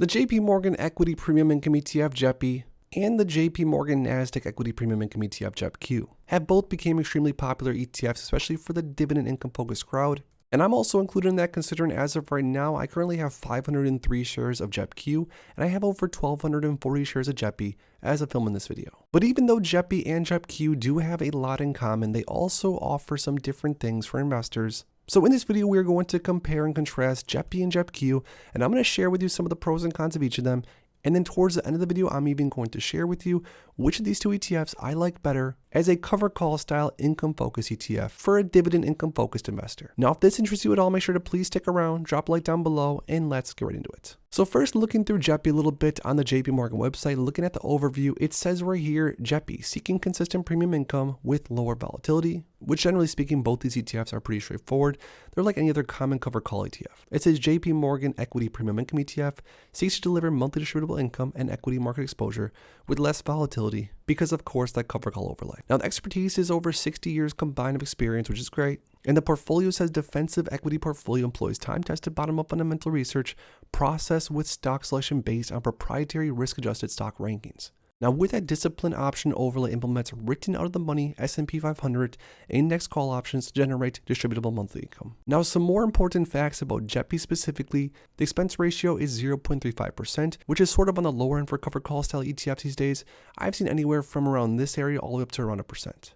The JP Morgan Equity Premium Income ETF JEPI and the JP Morgan Nasdaq Equity Premium Income ETF JEPQ have both become extremely popular ETFs, especially for the dividend income focused crowd. And I'm also included in that, considering as of right now, I currently have 503 shares of JEPQ and I have over 1,240 shares of JEPI as of filming this video. But even though JEPI and JEPQ do have a lot in common, they also offer some different things for investors. So in this video, we are going to compare and contrast JEPI and JEPQ, and I'm going to share with you some of the pros and cons of each of them. And then towards the end of the video, I'm even going to share with you which of these two ETFs I like better as a cover call style income focused ETF for a dividend income focused investor. Now, if this interests you at all, make sure to please stick around, drop a like down below, and let's get right into it. So first, looking through JEPI a little bit on the JP Morgan website, looking at the overview, it says right here, JEPI, seeking consistent premium income with lower volatility, which generally speaking, both these ETFs are pretty straightforward. They're like any other common cover call ETF. It says JP Morgan Equity Premium Income ETF seeks to deliver monthly distributable income and equity market exposure with less volatility because, of course, that cover call overlay. Now, the expertise is over 60 years combined of experience, which is great. And the portfolio says defensive equity portfolio employs time-tested bottom-up fundamental research process with stock selection based on proprietary risk-adjusted stock rankings. Now, with that discipline option overlay implements written out of the money S&P 500 index call options to generate distributable monthly income. Now, some more important facts about JEPI specifically, the expense ratio is 0.35%, which is sort of on the lower end for cover call style ETFs these days. I've seen anywhere from around this area all the way up to around 1%.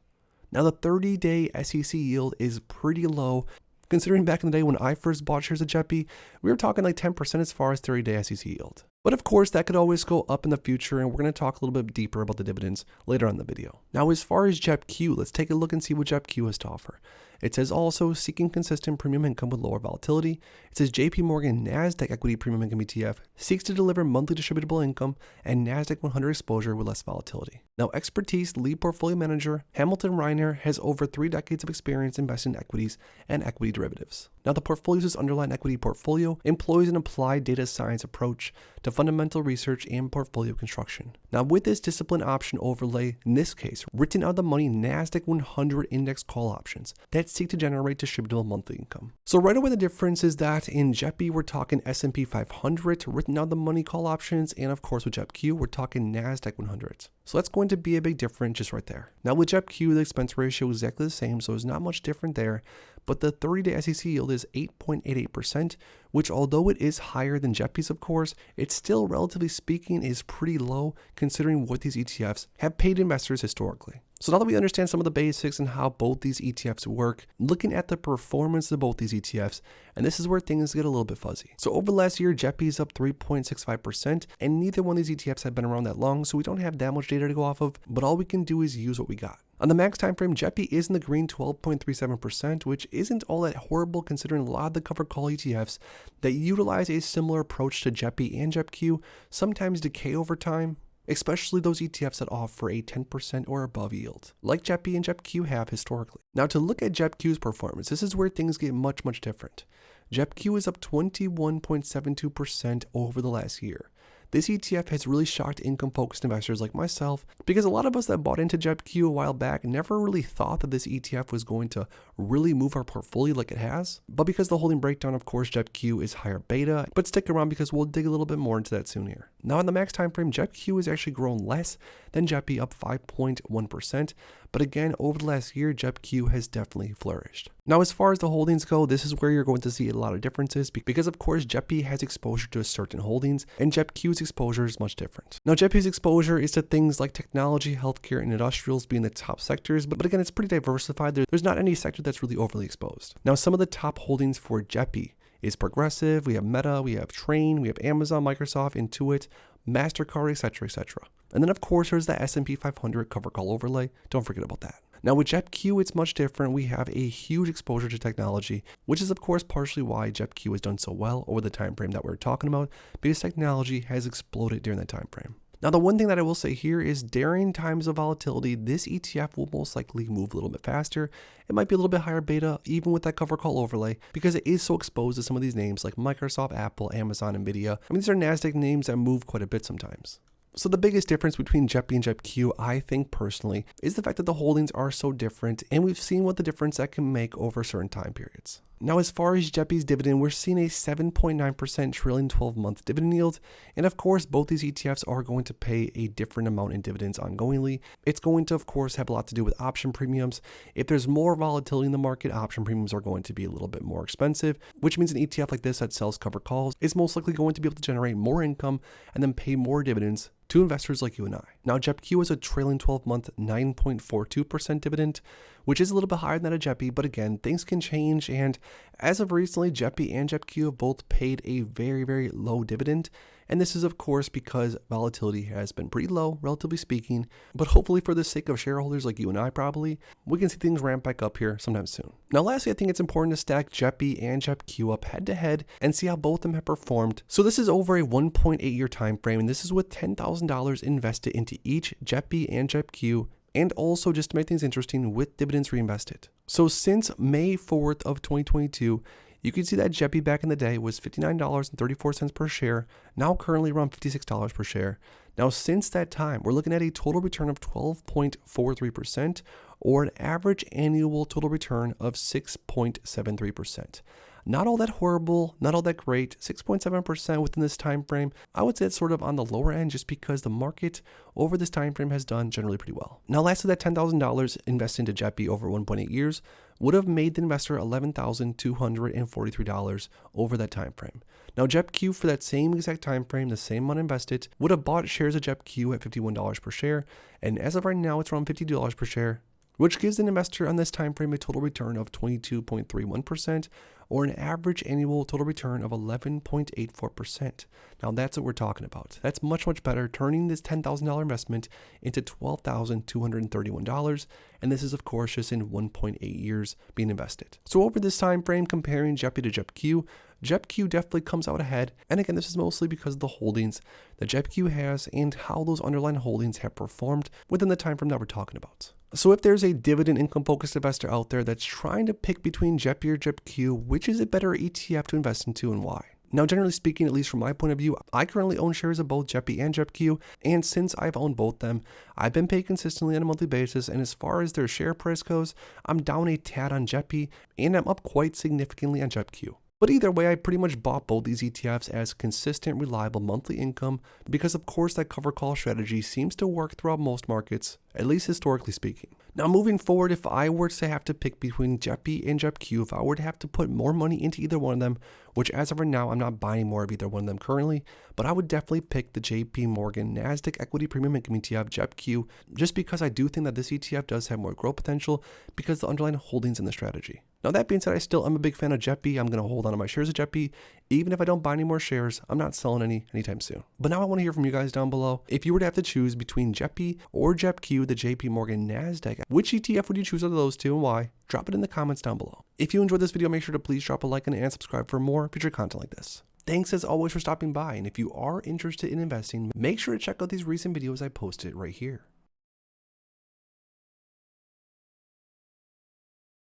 Now, the 30-day SEC yield is pretty low. Considering back in the day when I first bought shares of JEPI, we were talking like 10% as far as 30-day SEC yield. But of course, that could always go up in the future, and we're going to talk a little bit deeper about the dividends later on in the video. Now, as far as JEPQ, let's take a look and see what JEPQ has to offer. It says also seeking consistent premium income with lower volatility. It says JP Morgan Nasdaq Equity Premium Income ETF seeks to deliver monthly distributable income and Nasdaq 100 exposure with less volatility. Now, expertise lead portfolio manager Hamilton Reiner has over 3 decades of experience investing in equities and equity derivatives. Now, the portfolio's underlying equity portfolio employs an applied data science approach to fundamental research and portfolio construction. Now, with this discipline option overlay, in this case, written out of the money Nasdaq 100 index call options that seek to generate distributable monthly income. So right away, the difference is that in JEPI, we're talking S&P 500 written out of the money call options, and of course with JEPQ, we're talking Nasdaq 100. So that's going to be a big difference just right there. Now with JEPQ, the expense ratio is exactly the same, so it's not much different there, but the 30-day SEC yield is 8.88%, which although it is higher than JEPI's, of course, it still, relatively speaking, is pretty low considering what these ETFs have paid investors historically. So now that we understand some of the basics and how both these ETFs work, looking at the performance of both these ETFs, and this is where things get a little bit fuzzy. So over the last year, JEPI is up 3.65%, and neither one of these ETFs have been around that long, so we don't have that much data to go off of, but all we can do is use what we got. On the max time frame, JEPI is in the green 12.37%, which isn't all that horrible considering a lot of the cover call ETFs that utilize a similar approach to JEPI and JEPQ sometimes decay over time, especially those ETFs that offer a 10% or above yield, like JEPI and JEPQ have historically. Now, to look at JEPQ's performance, this is where things get much, much different. JEPQ is up 21.72% over the last year. This ETF has really shocked income-focused investors like myself because a lot of us that bought into JEPQ a while back never really thought that this ETF was going to really move our portfolio like it has. But because the holding breakdown, of course, JEPQ is higher beta, but stick around because we'll dig a little bit more into that soon here. Now, in the max time frame, JEPQ has actually grown less than JEPI, up 5.1%. But again, over the last year, JEPQ has definitely flourished. Now, as far as the holdings go, this is where you're going to see a lot of differences because, of course, JEPI has exposure to certain holdings and JEPQ's exposure is much different. Now, JEPI's exposure is to things like technology, healthcare, and industrials being the top sectors, but again, it's pretty diversified. There's not any sector that's really overly exposed. Now, some of the top holdings for JEPI is Progressive, we have Meta, we have Train, we have Amazon, Microsoft, Intuit, MasterCard, etc., etc. And then, of course, there's the S&P 500 cover call overlay. Don't forget about that. Now, with JEPQ, it's much different. We have a huge exposure to technology, which is, of course, partially why JEPQ has done so well over the time frame that we're talking about, because technology has exploded during that time frame. Now, the one thing that I will say here is during times of volatility, this ETF will most likely move a little bit faster. It might be a little bit higher beta, even with that cover call overlay, because it is so exposed to some of these names like Microsoft, Apple, Amazon, Nvidia. I mean, these are NASDAQ names that move quite a bit sometimes. So the biggest difference between JEPI and JEPQ, I think personally, is the fact that the holdings are so different, and we've seen what the difference that can make over certain time periods. Now, as far as JEPI's dividend, we're seeing a 7.9% trailing 12-month dividend yield. And of course, both these ETFs are going to pay a different amount in dividends ongoingly. It's going to, of course, have a lot to do with option premiums. If there's more volatility in the market, option premiums are going to be a little bit more expensive, which means an ETF like this that sells covered calls is most likely going to be able to generate more income and then pay more dividends to investors like you and I. Now, JEPQ is a trailing 12-month 9.42% dividend, which is a little bit higher than that of JEPI, but again, things can change, and as of recently, JEPI and JEPQ have both paid a very, very low dividend, and this is of course because volatility has been pretty low, relatively speaking, but hopefully for the sake of shareholders like you and I probably, we can see things ramp back up here sometime soon. Now lastly, I think it's important to stack JEPI and JEPQ up head to head and see how both of them have performed. So this is over a 1.8 year time frame, and this is with $10,000 invested into each JEPI and JEPQ, and also, just to make things interesting, with dividends reinvested. So since May 4th of 2022, you can see that JEPI back in the day was $59.34 per share, now currently around $56 per share. Now since that time, we're looking at a total return of 12.43%, or an average annual total return of 6.73%. Not all that horrible, not all that great, 6.7% within this time frame. I would say it's sort of on the lower end just because the market over this time frame has done generally pretty well. Now lastly, that $10,000 invested into JEPI over 1.8 years would have made the investor $11,243 over that time frame. Now JEPQ, for that same exact time frame, the same amount invested, would have bought shares of JEPQ at $51 per share, and as of right now it's around $52 per share, which gives an investor on this time frame a total return of 22.31%, or an average annual total return of 11.84%. Now that's what we're talking about. That's much, much better, turning this $10,000 investment into $12,231, and this is of course just in 1.8 years being invested. So over this time frame, comparing JEPI to JEPQ, JEPQ definitely comes out ahead, and again, this is mostly because of the holdings that JEPQ has and how those underlying holdings have performed within the time frame that we're talking about. So if there's a dividend income focused investor out there that's trying to pick between JEPI or JEPQ, which is a better ETF to invest into and why? Now, generally speaking, at least from my point of view, I currently own shares of both JEPI and JEPQ, and since I've owned both them, I've been paid consistently on a monthly basis, and as far as their share price goes, I'm down a tad on JEPI, and I'm up quite significantly on JEPQ. But either way, I pretty much bought both these ETFs as consistent, reliable monthly income because of course that cover call strategy seems to work throughout most markets, at least historically speaking. Now moving forward, if I were to have to pick between JEPI and JEPQ, if I were to have to put more money into either one of them, which as of right now, I'm not buying more of either one of them currently, but I would definitely pick the JP Morgan Nasdaq Equity Premium Income ETF, JEPQ, just because I do think that this ETF does have more growth potential because of the underlying holdings in the strategy. Now that being said, I still am a big fan of JEPI. I'm going to hold on to my shares of JEPI. Even if I don't buy any more shares, I'm not selling any anytime soon. But now I want to hear from you guys down below. If you were to have to choose between JEPI or JEPQ, the JP Morgan Nasdaq, which ETF would you choose out of those two and why? Drop it in the comments down below. If you enjoyed this video, make sure to please drop a like and subscribe for more future content like this. Thanks as always for stopping by, and if you are interested in investing, make sure to check out these recent videos I posted right here.